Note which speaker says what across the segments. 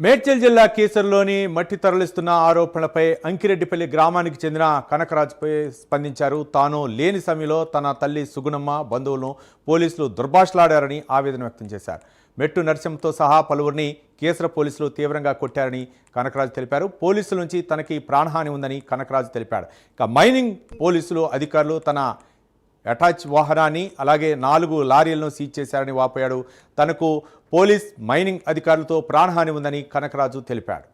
Speaker 1: మేడ్చల్ జిల్లా కీసర్లోని మట్టి తరలిస్తున్న ఆరోపణలపై అంకిరెడ్డిపల్లి గ్రామానికి చెందిన కనకరాజుపై స్పందించారు. తాను లేని సమయంలో తన తల్లి సుగుణమ్మ బంధువులను పోలీసులు దుర్భాషలాడారని ఆవేదన వ్యక్తం చేశారు. మెట్టు నరసింహతో సహా పలువురిని కీసర పోలీసులు తీవ్రంగా కొట్టారని కనకరాజు తెలిపారు. పోలీసుల నుంచి తనకి ప్రాణహాని ఉందని కనకరాజు తెలిపాడు. ఇక మైనింగ్ పోలీసులు అధికారులు తన అటాచ్ వాహనాన్ని అలాగే 4 లారీలను సీజ్ చేశారని వాపోయాడు. తనకు పోలీస్ మైనింగ్ అధికారులతో ప్రాణహాని ఉందని కనకరాజు తెలిపాడు.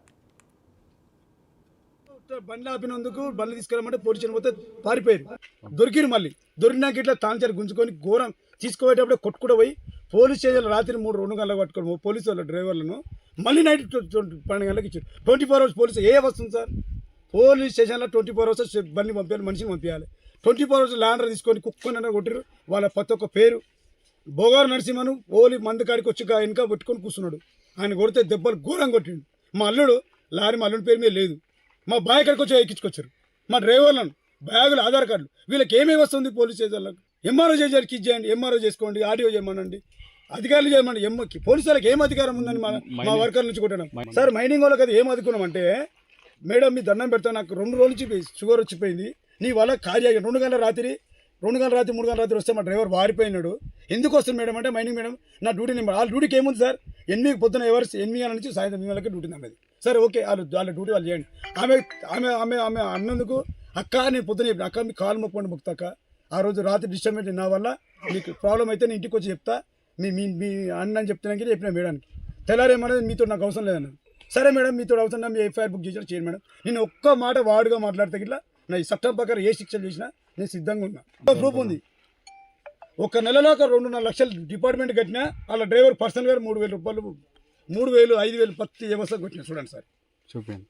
Speaker 2: బండి ఆపినందుకు బండి తీసుకెళ్ళమంటే పోలీసులు పోతే పారిపోయారు. దొరికిరు. మళ్ళీ దొరికినాక ఇట్లా తాంచారు గుంజుకొని ఘోరం తీసుకుపోయేటప్పుడు కొట్టుకుంటూ పోయి పోలీస్ స్టేషన్లో రాత్రి 2 గంటలకు పట్టుకోవడం పోలీసు వాళ్ళ డ్రైవర్లను మళ్ళీ నైట్ 12 గంటలకు ఇచ్చారు. 24 hours పోలీసు ఏ వస్తుంది సార్? పోలీస్ స్టేషన్లో 24 hours బండి పంపించాలి, మనిషిని పంపించాలి. 24 hours ల్యాండర్ తీసుకొని కుక్కన కొట్టిరు. వాళ్ళ ప్రతి ఒక్క పేరు బోగారు నరసింహను ఓలి మందు కాడికి వచ్చి వెనక పెట్టుకొని కూర్చున్నాడు. ఆయన కొడితే దెబ్బలు ఘోరం కొట్టిండు. మా అల్లుడు లారీ మా అల్లుడి పేరు మీద లేదు. మా బాయ్ కాడికి వచ్చి ఎక్కించుకొచ్చారు. మా డ్రైవర్లను బ్యాగులు ఆధార్ కార్డులు వీళ్ళకి ఏమేమి వస్తుంది పోలీస్ స్టేషన్లకు? ఎంఆర్ఓ చేసేకి ఇచ్చేయండి, ఎంఆర్ఓ చేసుకోండి, ఆర్డీఓ చేయమనండి, అధికారులు చేయమండి. పోలీసు వాళ్ళకి ఏం అధికారం ఉందని మా వర్కర్ల నుంచి కొట్టడం? సార్ మైనింగ్ వాళ్ళకి అది ఏం అదుకున్నామంటే, మేడం మీ దండం పెడతా, నాకు 2 రోజుల నుంచి షుగర్ వచ్చిపోయింది, నీ వల్ల కార్య 2 గంటల రాత్రి 3 గంటల రాత్రి వస్తే మా డ్రైవర్ వారిపోయినాడు. ఎందుకు వస్తుంది మేడం అంటే, మైనింగ్ మేడం నా డ్యూటీ నెంబర్. వాళ్ళ డ్యూటీకి ఏముంది సార్? 8 పొద్దున 8 గంటల నుంచి సాయంత్రం 8 గంటలకి డ్యూటీ నెంబర్. సరే ఓకే, వాళ్ళ డ్యూటీ వాళ్ళు చేయండి. ఆమె అన్నందుకు అక్క నేను పొద్దున చెప్పిన, అక్క మీ కాలు మొక్కండి మొక్తాక, ఆ రోజు రాత్రి డిస్టర్బెన్స్ నా వల్ల మీకు ప్రాబ్లం అయితే నేను ఇంటికి వచ్చి చెప్తా, మీ అన్న అని చెప్తున్నాక చెప్పిన మేడానికి. తెల్లారేమన్నది మీతో నాకు అవసరం లేదన్నాను. సరే మేడం మీతో అవసరం, మీ ఎఫ్ఐఆర్ బుక్ చేసిన చేయండి మేడం. నేను ఒక్క మాట వాడుగా మాట్లాడితే ఇట్లా నా ఈ చట్టం ప్రకారం ఏ శిక్షలు చేసినా నేను సిద్ధంగా ఉన్నా. ప్రూఫ్ ఉంది. ఒక నెలలో ఒక 2.5 లక్షలు డిపార్ట్మెంట్ కట్టినా, వాళ్ళ డ్రైవర్ పర్సనల్ గారు 3,000 రూపాయలు 3,000 5,000 ప్రతి వ్యవస్థ కొట్టినా. చూడండి సార్,
Speaker 3: చూపించండి.